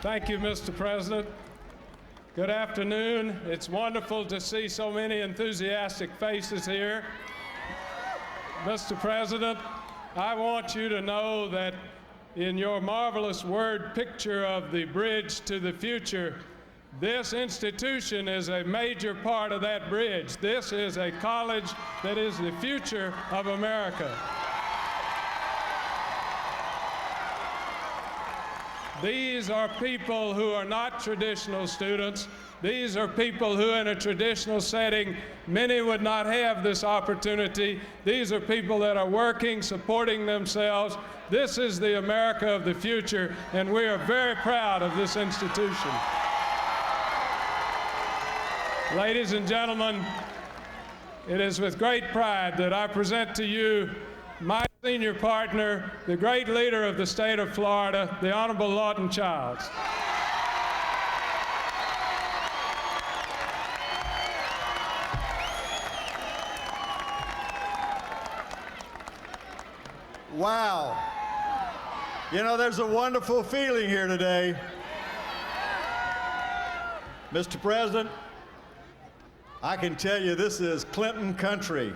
Thank you, Mr. President. Good afternoon. It's wonderful to see so many enthusiastic faces here. Mr. President, I want you to know that in your marvelous word picture of the bridge to the future, this institution is a major part of that bridge. This is a college that is the future of America. These are people who are not traditional students. These are people who, in a traditional setting, many would not have this opportunity. These are people that are working, supporting themselves. This is the America of the future, and we are very proud of this institution. Ladies and gentlemen, it is with great pride that I present to you my senior partner, the great leader of the state of Florida, the Honorable Lawton Childs. Wow. You know, there's a wonderful feeling here today. Mr. President, I can tell you this is Clinton country.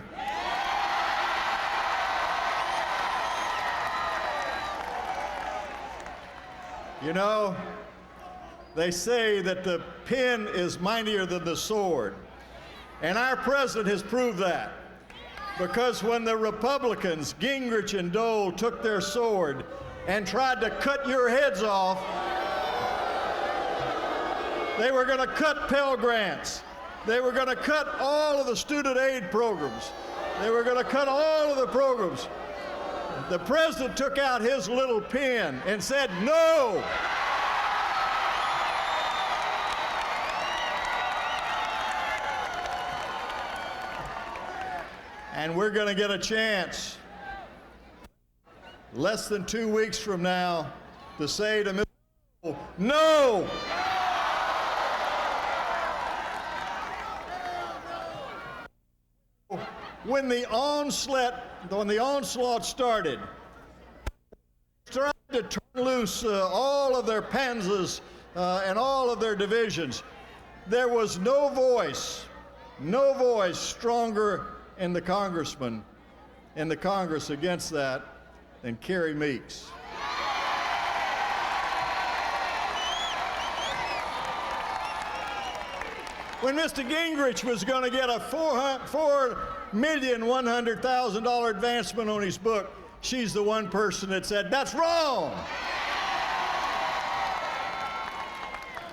You know, they say that the pen is mightier than the sword, and our president has proved that. Because when the Republicans, Gingrich and Dole, took their sword and tried to cut your heads off, they were going to cut Pell Grants. They were going to cut all of the student aid programs. They were going to cut all of the programs. The president took out his little pen and said, no. And we're going to get a chance less than 2 weeks from now to say to Mr. No! When the onslaught started, tried to turn loose all of their panzers and all of their divisions, there was no voice stronger in the congressman, in the Congress against that than Carrie Meeks. When Mr. Gingrich was going to get a $4,100,000 advancement on his book, she's the one person that said, that's wrong.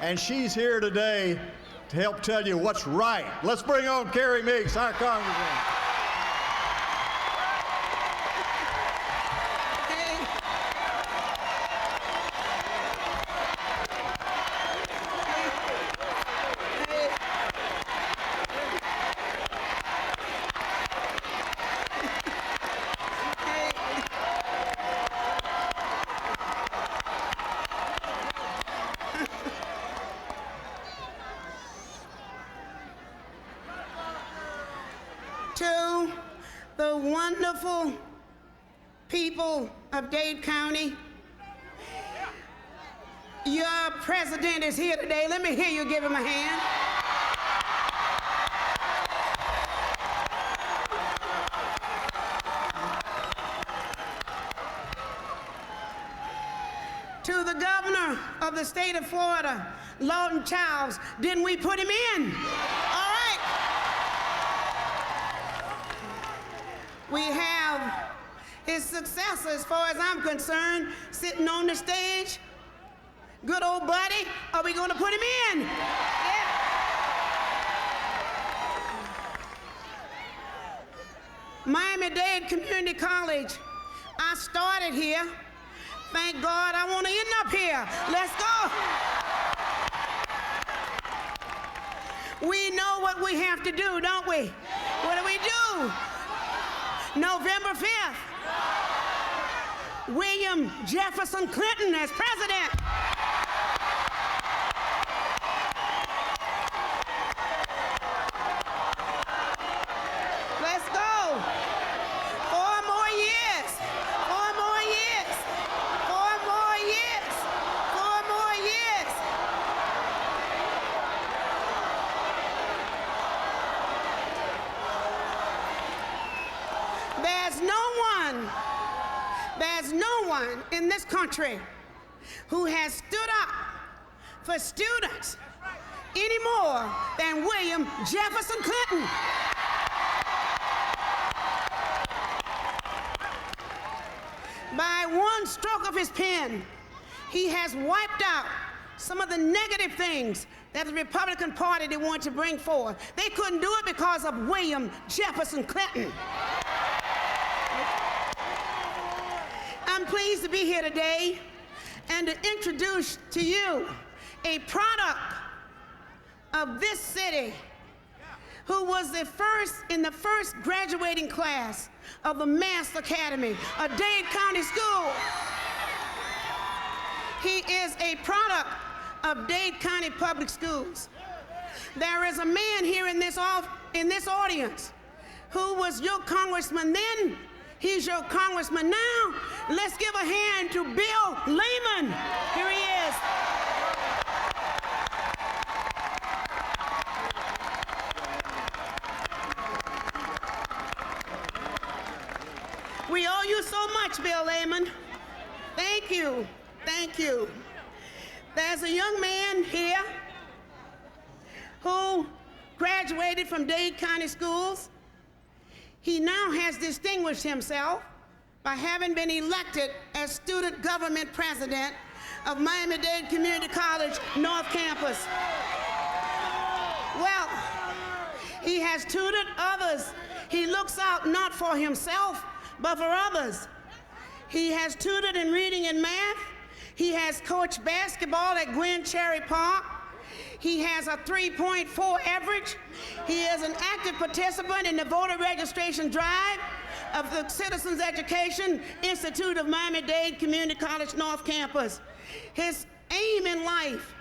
And she's here today to help tell you what's right. Let's bring on Carrie Meeks, our congresswoman. To the wonderful people of Dade County, your president is here today. Let me hear you give him a hand. To the governor of the state of Florida, Lawton Childs, didn't we put him in? All right. We have his successor, as far as I'm concerned, sitting on the stage. Good old buddy. Are we going to put him in? Yeah. Miami-Dade Community College. I started here. Thank God I want to end up here. Let's go. We know what we have to do, don't we? What do we do? November 5th, William Jefferson Clinton as president. Let's go. 4 more years. 4 more years. 4 more years. 4 more years. there's no one in this country who has stood up for students any more than William Jefferson Clinton. By one stroke of his pen, he has wiped out some of the negative things that the Republican Party they wanted to bring forth. They couldn't do it because of William Jefferson Clinton. I'm pleased to be here today and to introduce to you a product of this city who was in the first graduating class of the Mass Academy, a Dade County school. He is a product of Dade County Public Schools. There is a man here in this audience who was your congressman then. He's your congressman now. Let's give a hand to Bill Lehman. Here he is. We owe you so much, Bill Lehman. Thank you. Thank you. There's a young man here who graduated from Dade County Schools. He now has distinguished himself by having been elected as student government president of Miami-Dade Community College North Campus. Well, he has tutored others. He looks out not for himself, but for others. He has tutored in reading and math. He has coached basketball at Gwen Cherry Park. He has a 3.4 average. He is an active participant in the voter registration drive of the Citizens Education Institute of Miami-Dade Community College North Campus. His aim in life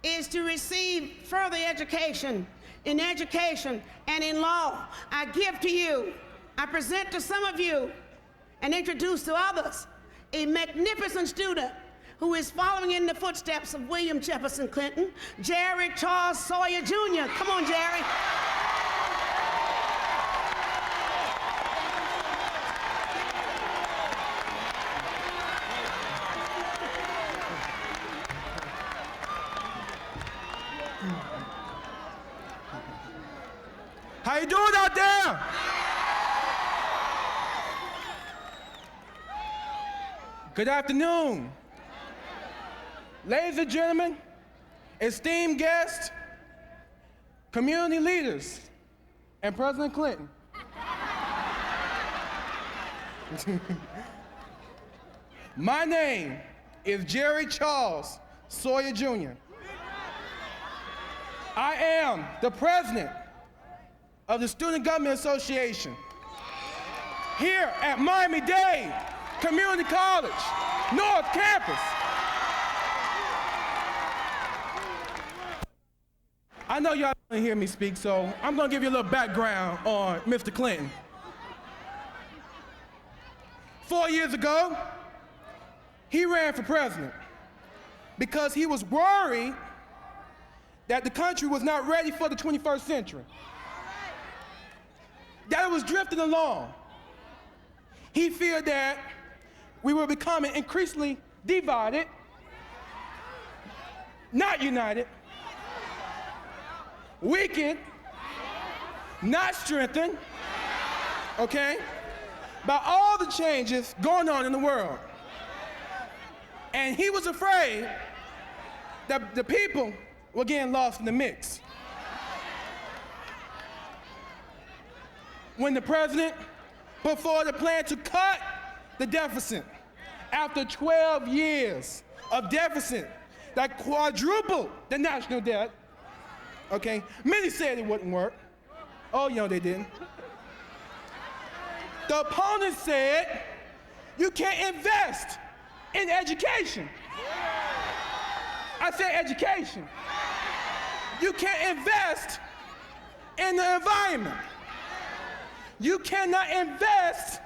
is to receive further education in education and in law. I give to you, I present to some of you, and introduce to others, a magnificent student who is following in the footsteps of William Jefferson Clinton, Jerry Charles Sawyer Jr. Come on, Jerry. How you doing out there? Good afternoon. Ladies and gentlemen, esteemed guests, community leaders, and President Clinton. My name is Jerry Charles Sawyer Jr. I am the president of the Student Government Association here at Miami-Dade Community College, North Campus. I know y'all don't hear me speak, so I'm gonna give you a little background on Mr. Clinton. 4 years ago, he ran for president because he was worried that the country was not ready for the 21st century, that it was drifting along. He feared that we were becoming increasingly divided, not united, weakened, not strengthened, okay, by all the changes going on in the world. And he was afraid that the people were getting lost in the mix. When the president put forward a plan to cut the deficit after 12 years of deficit that quadrupled the national debt, okay, many said it wouldn't work. Oh, you know they didn't. The opponents said you can't invest in education. I said education. You can't invest in the environment. You cannot invest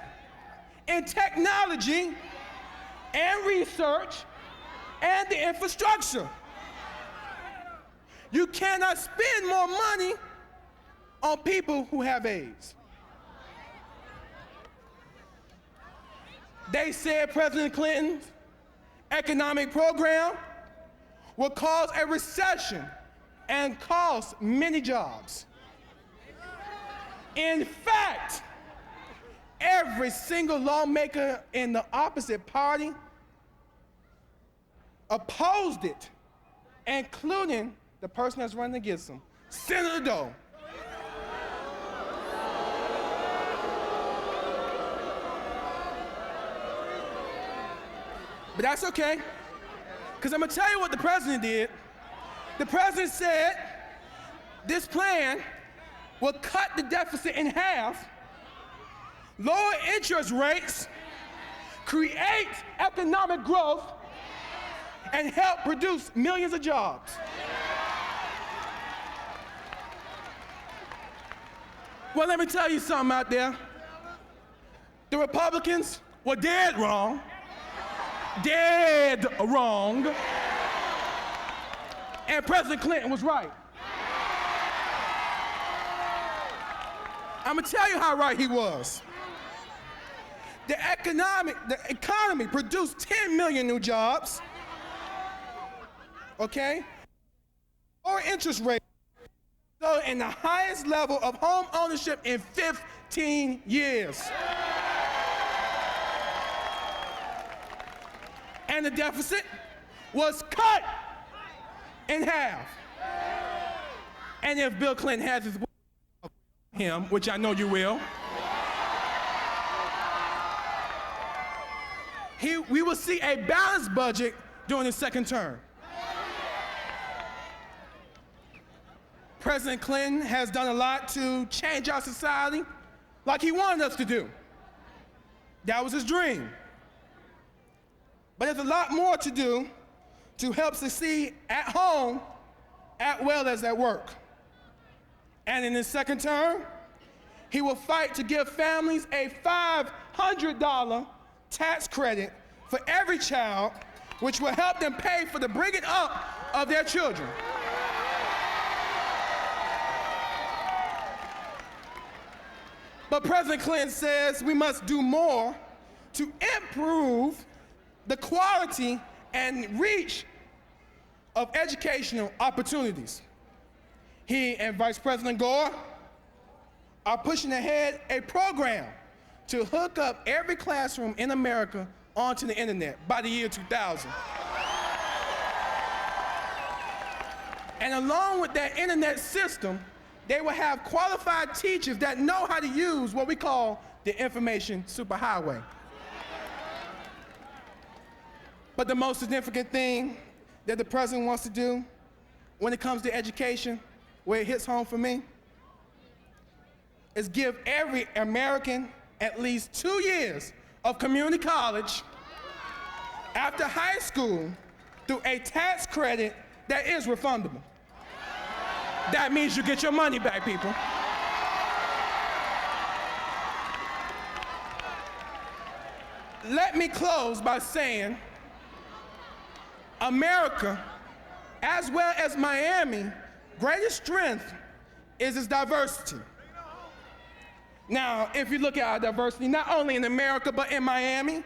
in technology and research and the infrastructure. You cannot spend more money on people who have AIDS. They said President Clinton's economic program will cause a recession and cost many jobs. In fact, every single lawmaker in the opposite party opposed it, including the person that's running against him, Senator Doe. But that's okay, because I'm gonna tell you what the president did. The president said this plan will cut the deficit in half, lower interest rates, create economic growth, and help produce millions of jobs. Well, let me tell you something out there. The Republicans were dead wrong. Dead wrong. And President Clinton was right. I'm gonna tell you how right he was. The economy produced 10 million new jobs. Okay? Lower interest rate, so in the highest level of home ownership in 15 years. And the deficit was cut in half. And if Bill Clinton has his him, which I know you will, we will see a balanced budget during his second term. President Clinton has done a lot to change our society like he wanted us to do. That was his dream. But there's a lot more to do to help succeed at home as well as at work. And in his second term, he will fight to give families a $500 tax credit for every child, which will help them pay for the bringing up of their children. But President Clinton says we must do more to improve the quality and reach of educational opportunities. He and Vice President Gore are pushing ahead a program to hook up every classroom in America onto the internet by the year 2000. And along with that internet system, they will have qualified teachers that know how to use what we call the information superhighway. But the most significant thing that the president wants to do when it comes to education, where it hits home for me, is give every American at least 2 years of community college after high school through a tax credit that is refundable. That means you get your money back, people. Let me close by saying America, as well as Miami, greatest strength is its diversity. Now, if you look at our diversity, not only in America, but in Miami,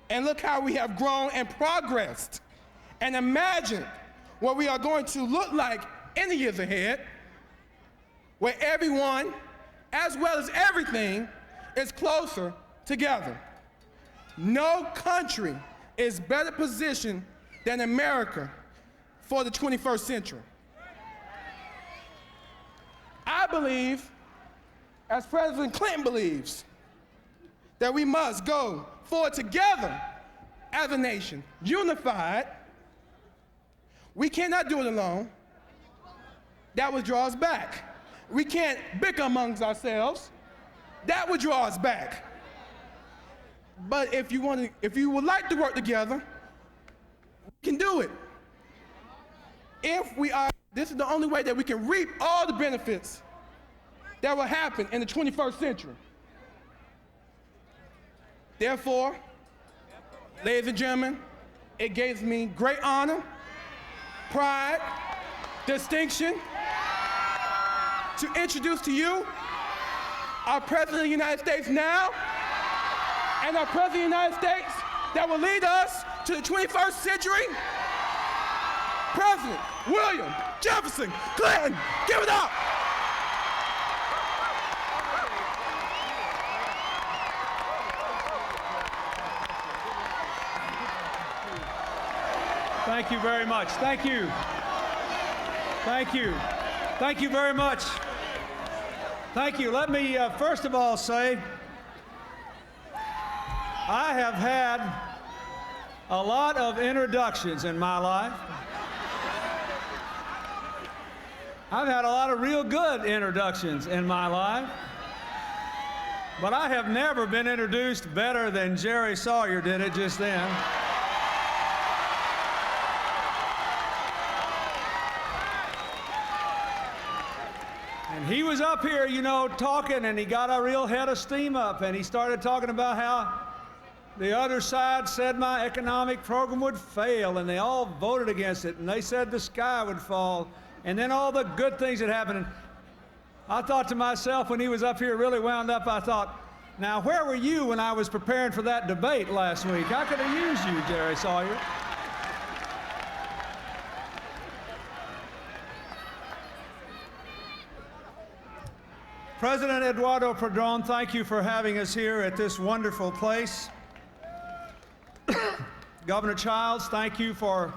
and look how we have grown and progressed, and imagine what we are going to look like in the years ahead, where everyone, as well as everything, is closer together. No country is better positioned than America for the 21st century. I believe, as President Clinton believes, that we must go forward together as a nation, unified. We cannot do it alone. That would draw us back. We can't bicker amongst ourselves. That would draw us back. But if you would like to work together, we can do it. This is the only way that we can reap all the benefits that will happen in the 21st century. Therefore, ladies and gentlemen, it gives me great honor, pride, distinction to introduce to you our President of the United States now, and our President of the United States that will lead us to the 21st century? President William Jefferson Clinton. Give it up! Thank you very much. Thank you. Thank you. Thank you very much. Thank you. Let me first of all say, I have had a lot of introductions in my life. I've had a lot of real good introductions in my life, but I have never been introduced better than Jerry Sawyer did it just then. And he was up here, you know, talking, and he got a real head of steam up, and he started talking about how the other side said my economic program would fail, and they all voted against it, and they said the sky would fall, and then all the good things that happened. And I thought to myself, when he was up here really wound up, I thought, now where were you when I was preparing for that debate last week? I could have used you, Jerry Sawyer. President Eduardo Padron, thank you for having us here at this wonderful place. Governor Childs, thank you for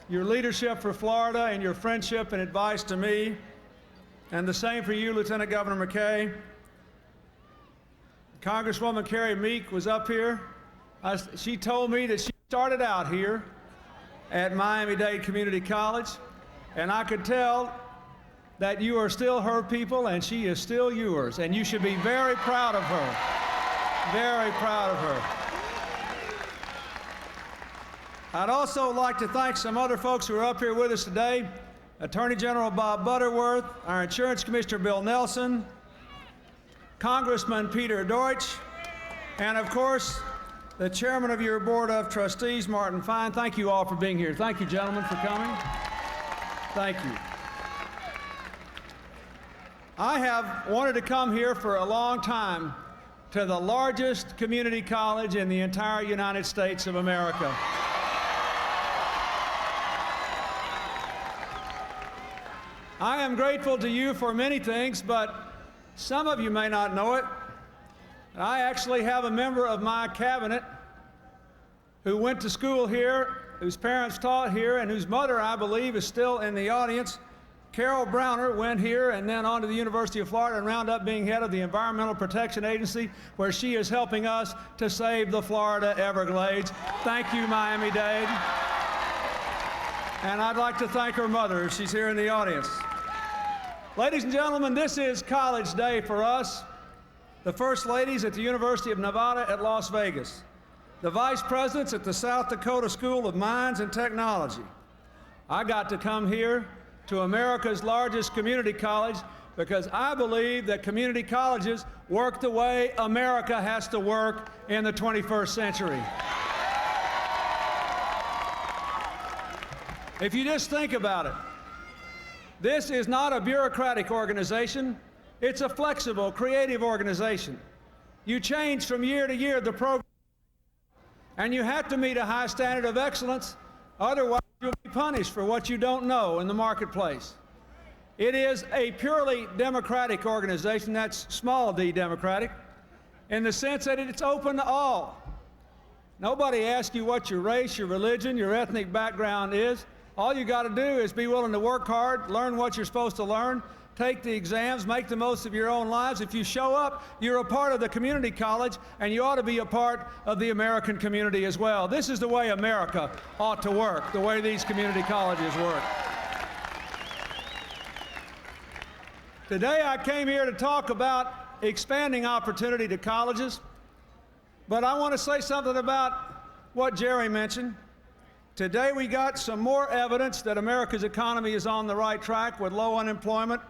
your leadership for Florida and your friendship and advice to me. And the same for you, Lieutenant Governor McKay. Congresswoman Carrie Meek was up here. She told me that she started out here at Miami-Dade Community College, and I could tell that you are still her people and she is still yours, and you should be very proud of her. Very proud of her. I'd also like to thank some other folks who are up here with us today. Attorney General Bob Butterworth, our Insurance Commissioner Bill Nelson, Congressman Peter Deutsch, and of course, the Chairman of your Board of Trustees, Martin Fine. Thank you all for being here. Thank you, gentlemen, for coming. Thank you. I have wanted to come here for a long time to the largest community college in the entire United States of America. I am grateful to you for many things, but some of you may not know it. I actually have a member of my cabinet who went to school here, whose parents taught here, and whose mother, I believe, is still in the audience. Carol Browner went here and then on to the University of Florida and wound up being head of the Environmental Protection Agency, where she is helping us to save the Florida Everglades. Thank you, Miami-Dade. And I'd like to thank her mother if she's here in the audience. Ladies and gentlemen, this is College Day for us. The First Ladies at the University of Nevada at Las Vegas. The Vice Presidents at the South Dakota School of Mines and Technology. I got to come here to America's largest community college because I believe that community colleges work the way America has to work in the 21st century. If you just think about it, this is not a bureaucratic organization. It's a flexible, creative organization. You change from year to year the program, and you have to meet a high standard of excellence, otherwise you'll be punished for what you don't know in the marketplace. It is a purely democratic organization, that's small d democratic, in the sense that it's open to all. Nobody asks you what your race, your religion, your ethnic background is. All you got to do is be willing to work hard, learn what you're supposed to learn, take the exams, make the most of your own lives. If you show up, you're a part of the community college, and you ought to be a part of the American community as well. This is the way America ought to work, the way these community colleges work. Today I came here to talk about expanding opportunity to colleges, but I want to say something about what Jerry mentioned. Today we got some more evidence that America's economy is on the right track with low unemployment,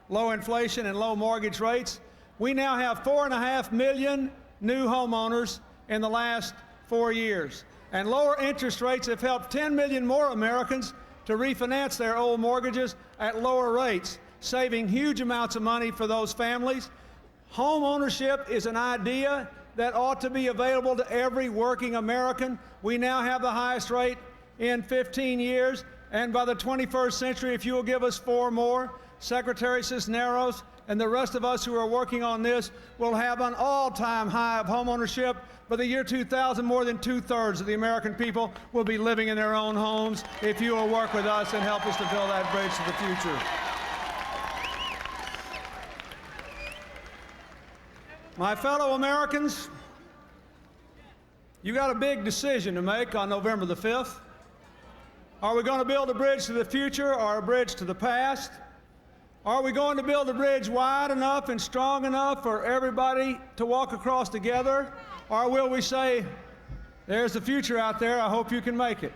low inflation, and low mortgage rates. We now have 4.5 million new homeowners in the last 4 years. And lower interest rates have helped 10 million more Americans to refinance their old mortgages at lower rates, saving huge amounts of money for those families. Home ownership is an idea that ought to be available to every working American. We now have the highest rate in 15 years, and by the 21st century, if you will give us 4 more, Secretary Cisneros and the rest of us who are working on this will have an all-time high of homeownership. By the year 2000, more than 2/3 of the American people will be living in their own homes if you will work with us and help us to build that bridge to the future. My fellow Americans, you got a big decision to make on November the 5th. Are we going to build a bridge to the future or a bridge to the past? Are we going to build a bridge wide enough and strong enough for everybody to walk across together? Or will we say, there's the future out there, I hope you can make it?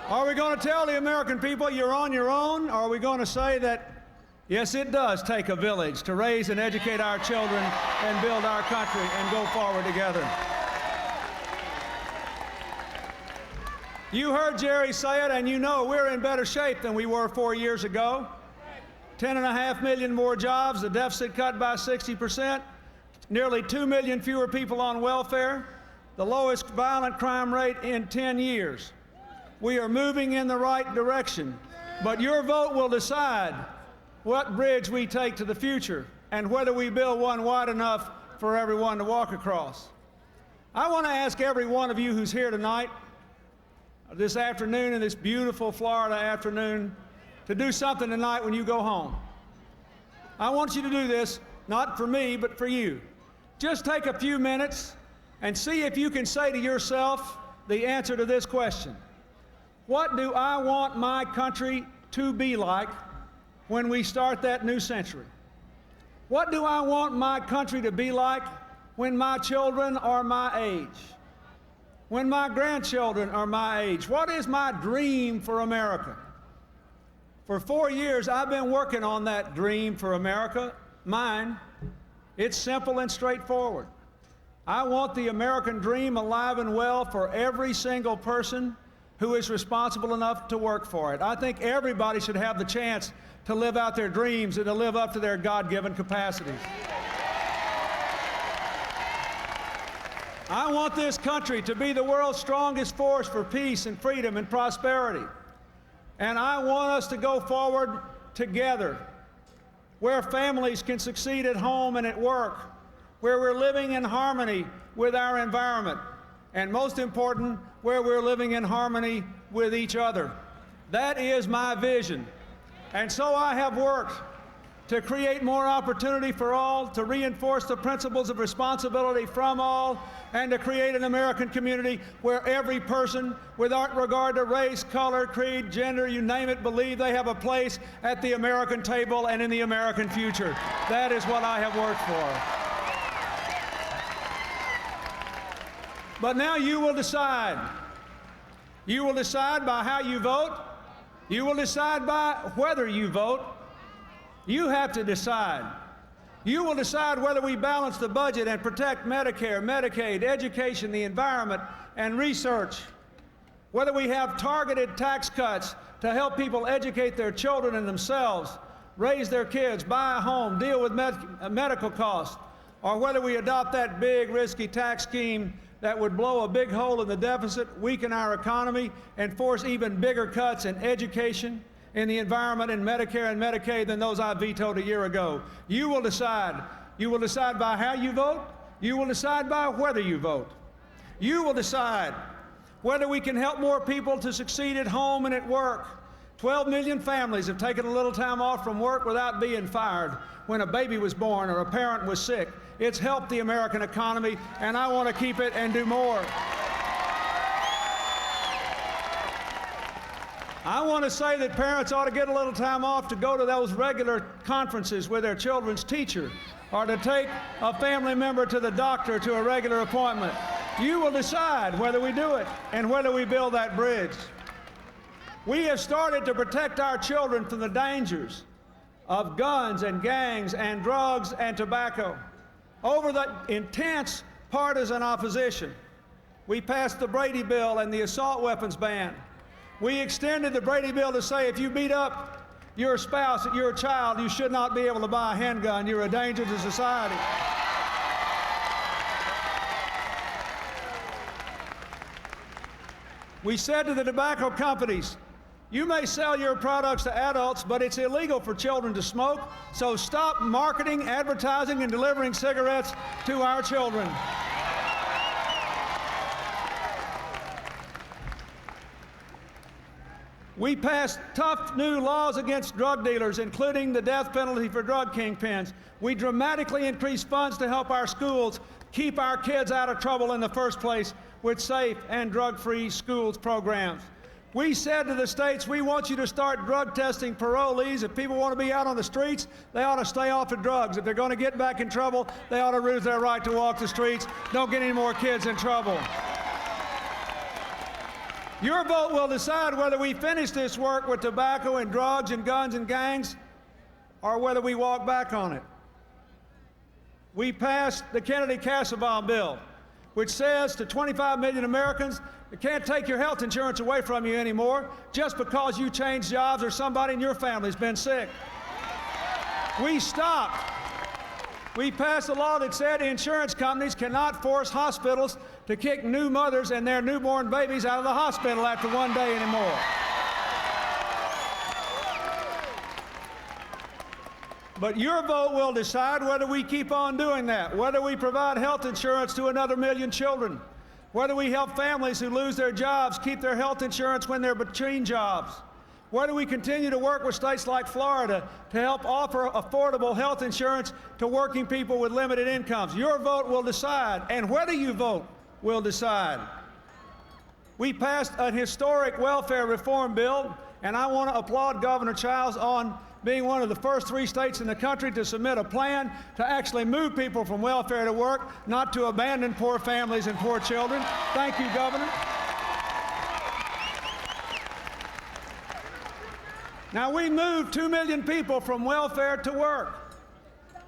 Are we going to tell the American people you're on your own? Or are we going to say that, yes, it does take a village to raise and educate our children and build our country and go forward together? You heard Jerry say it, and you know we're in better shape than we were 4 years ago. 10.5 million more jobs, the deficit cut by 60%, nearly 2 million fewer people on welfare, the lowest violent crime rate in 10 years. We are moving in the right direction, but your vote will decide what bridge we take to the future and whether we build one wide enough for everyone to walk across. I want to ask every one of you who's here tonight, this afternoon, in this beautiful Florida afternoon, to do something tonight when you go home. I want you to do this, not for me, but for you. Just take a few minutes and see if you can say to yourself the answer to this question. What do I want my country to be like when we start that new century? What do I want my country to be like when my children are my age? When my grandchildren are my age? What is my dream for America? For 4 years, I've been working on that dream for America, mine. It's simple and straightforward. I want the American dream alive and well for every single person who is responsible enough to work for it. I think everybody should have the chance to live out their dreams and to live up to their God-given capacities. I want this country to be the world's strongest force for peace and freedom and prosperity. And I want us to go forward together, where families can succeed at home and at work, where we're living in harmony with our environment, and most important, where we're living in harmony with each other. That is my vision. And so I have worked to create more opportunity for all, to reinforce the principles of responsibility from all, and to create an American community where every person, without regard to race, color, creed, gender, you name it, believe they have a place at the American table and in the American future. That is what I have worked for. But now you will decide. You will decide by how you vote. You will decide by whether you vote. You have to decide. You will decide whether we balance the budget and protect Medicare, Medicaid, education, the environment, and research. Whether we have targeted tax cuts to help people educate their children and themselves, raise their kids, buy a home, deal with medical costs, or whether we adopt that big, risky tax scheme that would blow a big hole in the deficit, weaken our economy, and force even bigger cuts in education, in the environment, in Medicare and Medicaid than those I vetoed a year ago. You will decide. You will decide by how you vote. You will decide by whether you vote. You will decide whether we can help more people to succeed at home and at work. 12 million families have taken a little time off from work without being fired when a baby was born or a parent was sick. It's helped the American economy, and I want to keep it and do more. I want to say that parents ought to get a little time off to go to those regular conferences with their children's teacher, or to take a family member to the doctor to a regular appointment. You will decide whether we do it and whether we build that bridge. We have started to protect our children from the dangers of guns and gangs and drugs and tobacco. Over the intense partisan opposition, we passed the Brady Bill and the assault weapons ban. We extended the Brady Bill to say if you beat up your spouse, your child, you should not be able to buy a handgun. You're a danger to society. We said to the tobacco companies, you may sell your products to adults, but it's illegal for children to smoke, so stop marketing, advertising, and delivering cigarettes to our children. We passed tough new laws against drug dealers, including the death penalty for drug kingpins. We dramatically increased funds to help our schools keep our kids out of trouble in the first place with safe and drug-free schools programs. We said to the states, we want you to start drug testing parolees. If people want to be out on the streets, they ought to stay off of drugs. If they're going to get back in trouble, they ought to lose their right to walk the streets. Don't get any more kids in trouble. Your vote will decide whether we finish this work with tobacco and drugs and guns and gangs, or whether we walk back on it. We passed the Kennedy-Kassebaum bill, which says to 25 million Americans, you can't take your health insurance away from you anymore just because you changed jobs or somebody in your family's been sick. We stopped. We passed a law that said insurance companies cannot force hospitals to kick new mothers and their newborn babies out of the hospital after one day anymore. But your vote will decide whether we keep on doing that, whether we provide health insurance to another million children, whether we help families who lose their jobs keep their health insurance when they're between jobs, whether we continue to work with states like Florida to help offer affordable health insurance to working people with limited incomes. Your vote will decide, and whether you vote will decide. We passed a historic welfare reform bill, and I want to applaud Governor Childs on being one of the first 3 states in the country to submit a plan to actually move people from welfare to work, not to abandon poor families and poor children. Thank you, Governor. Now, we moved 2 million people from welfare to work.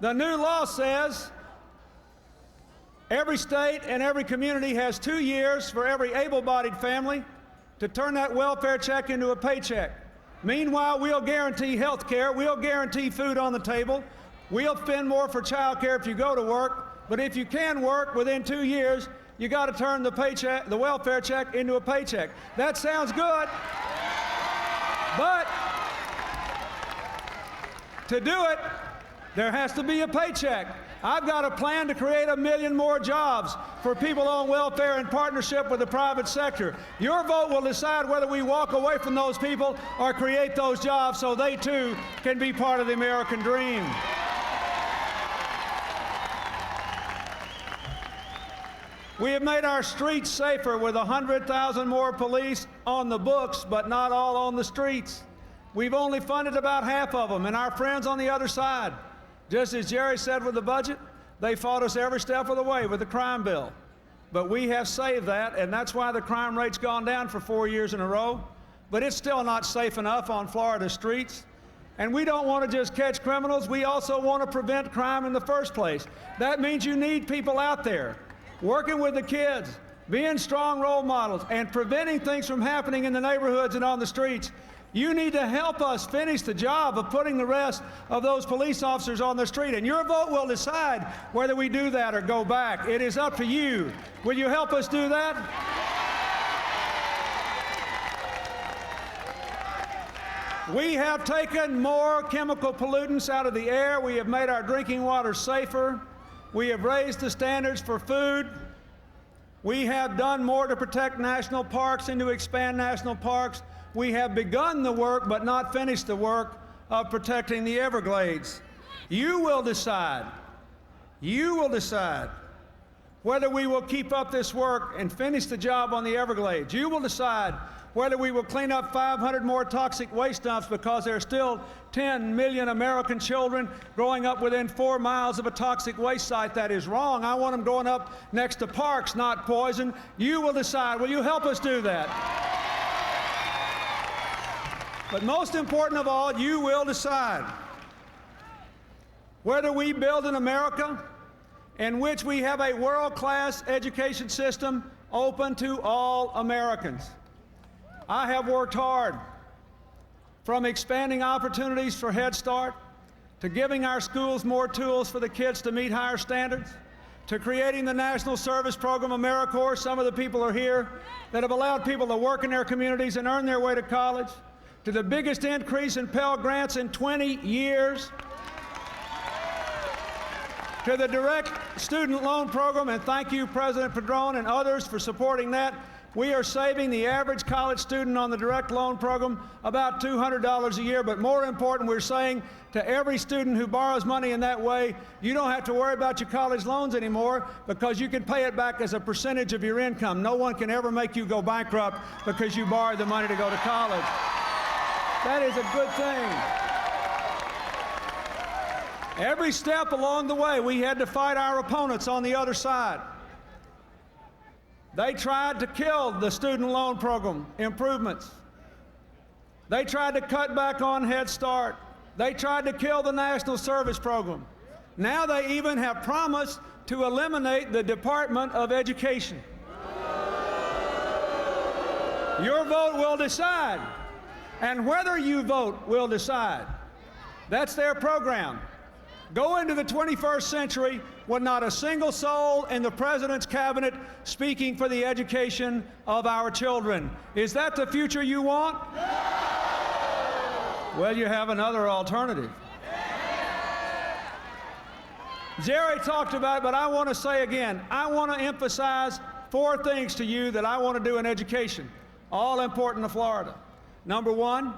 The new law says every state and every community has 2 years for every able-bodied family to turn that welfare check into a paycheck. Meanwhile, we'll guarantee health care, we'll guarantee food on the table, we'll spend more for child care if you go to work, but if you can work within 2 years, you got to turn the welfare check into a paycheck. That sounds good, but to do it, there has to be a paycheck. I've got a plan to create 1 million more jobs for people on welfare in partnership with the private sector. Your vote will decide whether we walk away from those people or create those jobs so they too can be part of the American dream. We have made our streets safer with 100,000 more police on the books, but not all on the streets. We've only funded about half of them, and our friends on the other side, just as Jerry said with the budget, they fought us every step of the way with the crime bill. But we have saved that, and that's why the crime rate's gone down for 4 years in a row. But it's still not safe enough on Florida streets. And we don't want to just catch criminals, we also want to prevent crime in the first place. That means you need people out there working with the kids, being strong role models, and preventing things from happening in the neighborhoods and on the streets. You need to help us finish the job of putting the rest of those police officers on the street, and your vote will decide whether we do that or go back. It is up to you. Will you help us do that? We have taken more chemical pollutants out of the air. We have made our drinking water safer. We have raised the standards for food. We have done more to protect national parks and to expand national parks. We have begun the work, but not finished the work of protecting the Everglades. You will decide whether we will keep up this work and finish the job on the Everglades. You will decide whether we will clean up 500 more toxic waste dumps because there are still 10 million American children growing up within 4 miles of a toxic waste site. That is wrong. I want them growing up next to parks, not poison. You will decide. Will you help us do that? But most important of all, you will decide whether we build an America in which we have a world-class education system open to all Americans. I have worked hard, from expanding opportunities for Head Start, to giving our schools more tools for the kids to meet higher standards, to creating the National Service Program, AmeriCorps. Some of the people are here that have allowed people to work in their communities and earn their way to college, to the biggest increase in Pell Grants in 20 years, to the direct student loan program, and thank you, President Padron and others, for supporting that. We are saving the average college student on the direct loan program about $200 a year, but more important, we're saying to every student who borrows money in that way, you don't have to worry about your college loans anymore because you can pay it back as a percentage of your income. No one can ever make you go bankrupt because you borrowed the money to go to college. That is a good thing. Every step along the way, we had to fight our opponents on the other side. They tried to kill the student loan program improvements. They tried to cut back on Head Start. They tried to kill the National Service Program. Now they even have promised to eliminate the Department of Education. Your vote will decide, and whether you vote will decide. That's their program. Go into the 21st century with not a single soul in the President's cabinet speaking for the education of our children. Is that the future you want? Well, you have another alternative. Jerry talked about it, but I want to say again, I want to emphasize 4 things to you that I want to do in education, all important to Florida. Number 1,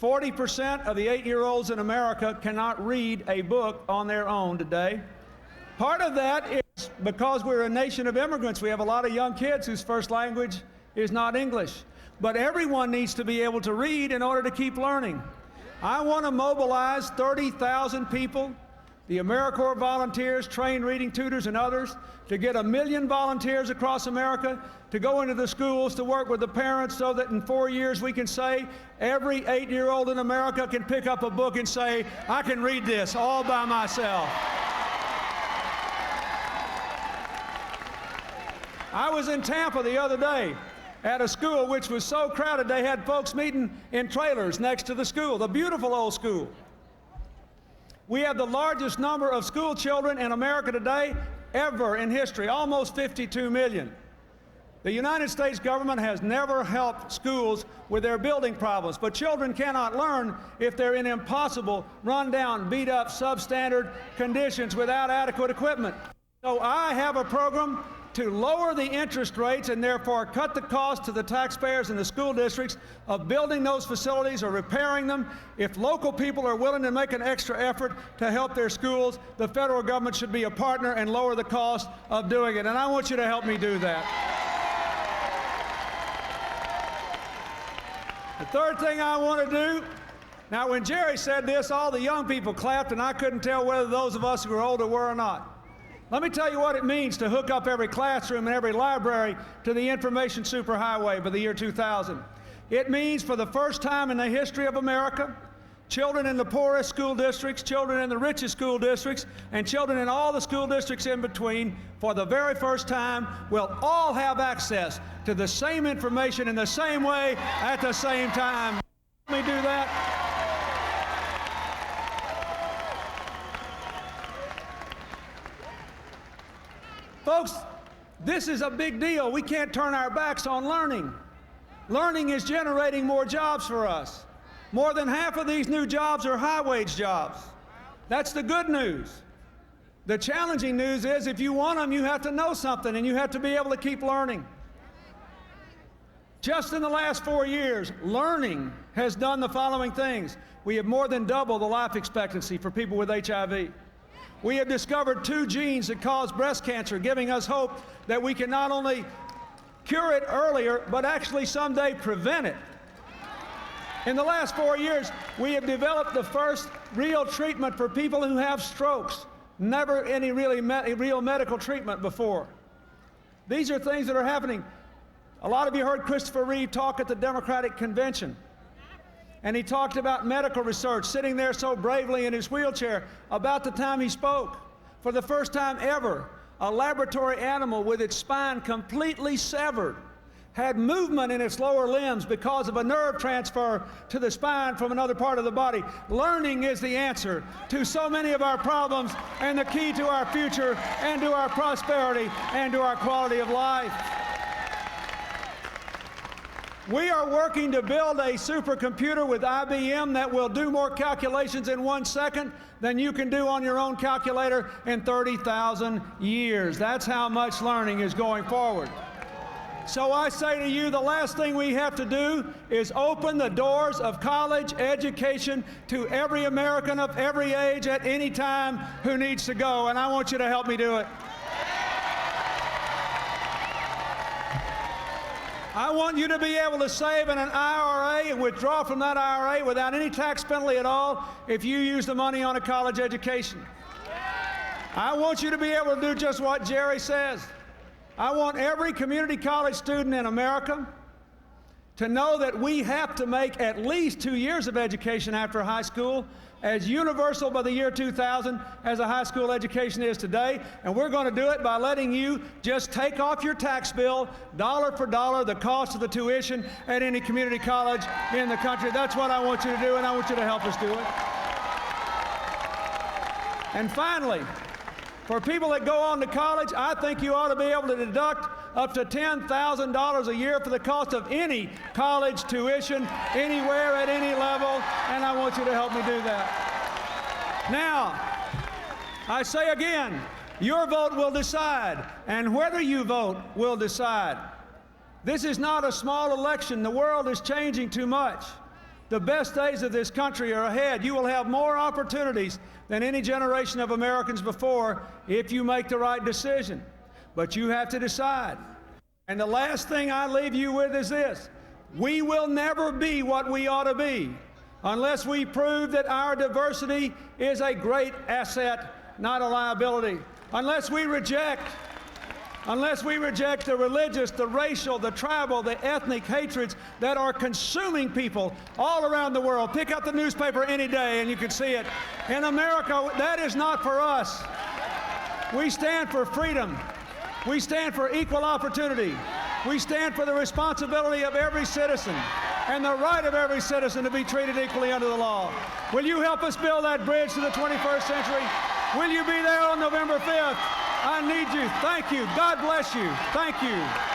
40% of the 8-year-olds in America cannot read a book on their own today. Part of that is because we're a nation of immigrants. We have a lot of young kids whose first language is not English. But everyone needs to be able to read in order to keep learning. I want to mobilize 30,000 people, the AmeriCorps volunteers, trained reading tutors and others, to get 1 million volunteers across America to go into the schools to work with the parents so that in 4 years we can say every 8-year-old in America can pick up a book and say, I can read this all by myself. I was in Tampa the other day at a school which was so crowded they had folks meeting in trailers next to the school, the beautiful old school. We have the largest number of school children in America today ever in history, almost 52 million. The United States government has never helped schools with their building problems, but children cannot learn if they're in impossible, run-down, beat-up, substandard conditions without adequate equipment. So I have a program to lower the interest rates and therefore cut the cost to the taxpayers and the school districts of building those facilities or repairing them. If local people are willing to make an extra effort to help their schools, the federal government should be a partner and lower the cost of doing it. And I want you to help me do that. The third thing I want to do, now when Jerry said this, all the young people clapped and I couldn't tell whether those of us who were older were or not. Let me tell you what it means to hook up every classroom and every library to the information superhighway by the year 2000. It means for the first time in the history of America, children in the poorest school districts, children in the richest school districts, and children in all the school districts in between, for the very first time, will all have access to the same information in the same way at the same time. Let me do that. Folks, this is a big deal. We can't turn our backs on learning. Learning is generating more jobs for us. More than half of these new jobs are high-wage jobs. That's the good news. The challenging news is if you want them, you have to know something and you have to be able to keep learning. Just in the last 4 years, learning has done the following things. We have more than doubled the life expectancy for people with HIV. We have discovered 2 genes that cause breast cancer, giving us hope that we can not only cure it earlier, but actually someday prevent it. In the last 4 years, we have developed the first real treatment for people who have strokes. Never any real medical treatment before. These are things that are happening. A lot of you heard Christopher Reeve talk at the Democratic Convention. And he talked about medical research, sitting there so bravely in his wheelchair. About the time he spoke, for the first time ever, a laboratory animal with its spine completely severed had movement in its lower limbs because of a nerve transfer to the spine from another part of the body. Learning is the answer to so many of our problems and the key to our future and to our prosperity and to our quality of life. We are working to build a supercomputer with IBM that will do more calculations in 1 second than you can do on your own calculator in 30,000 years. That's how much learning is going forward. So I say to you, the last thing we have to do is open the doors of college education to every American of every age at any time who needs to go, and I want you to help me do it. I want you to be able to save in an IRA and withdraw from that IRA without any tax penalty at all if you use the money on a college education. I want you to be able to do just what Jerry says. I want every community college student in America to know that we have to make at least 2 years of education after high school as universal by the year 2000 as a high school education is today, and we're going to do it by letting you just take off your tax bill, dollar for dollar, the cost of the tuition at any community college in the country. That's what I want you to do, and I want you to help us do it. And finally, for people that go on to college, I think you ought to be able to deduct up to $10,000 a year for the cost of any college tuition, anywhere, at any level, and I want you to help me do that. Now, I say again, your vote will decide, and whether you vote will decide. This is not a small election. The world is changing too much. The best days of this country are ahead. You will have more opportunities than any generation of Americans before if you make the right decision. But you have to decide. And the last thing I leave you with is this. We will never be what we ought to be unless we prove that our diversity is a great asset, not a liability. Unless we reject the religious, the racial, the tribal, the ethnic hatreds that are consuming people all around the world. Pick up the newspaper any day and you can see it. In America, that is not for us. We stand for freedom. We stand for equal opportunity. We stand for the responsibility of every citizen and the right of every citizen to be treated equally under the law. Will you help us build that bridge to the 21st century? Will you be there on November 5th? I need you. Thank you. God bless you. Thank you.